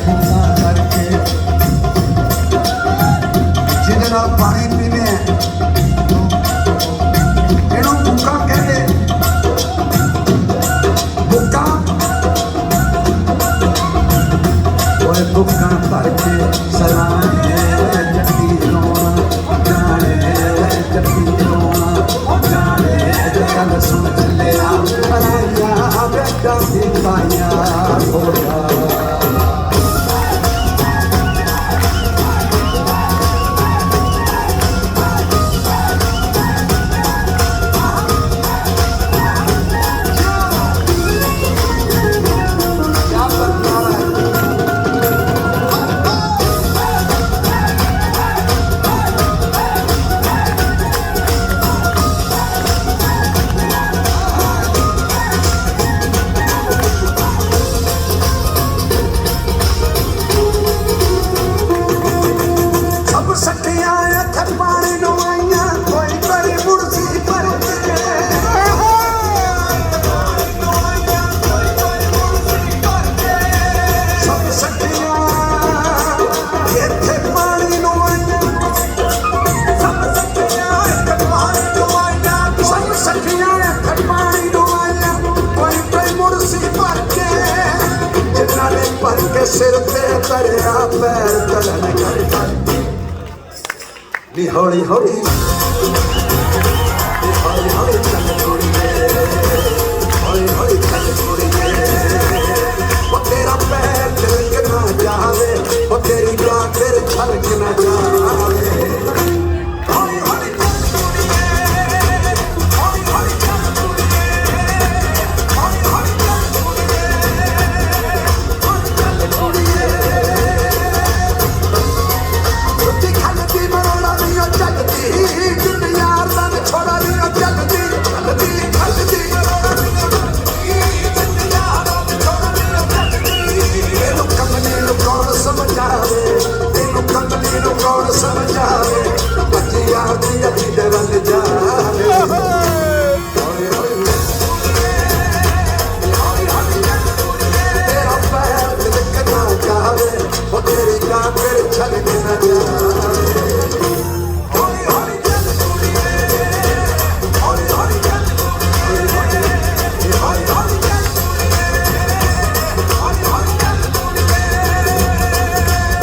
फूका करके जिहदे नाल पानी पीने इहनूं फूका कहदे फूका ओए फूका भर के सलाने जट्टी रोना जाने जट्टी रोना जाने गल सुन चलिया बनाया बेटा सिपाहिया घोड़ा सिर पे तरया पैर तलन करता हौली हौली हौली हौली चल छोड़ी हौली हौली चल छोड़ी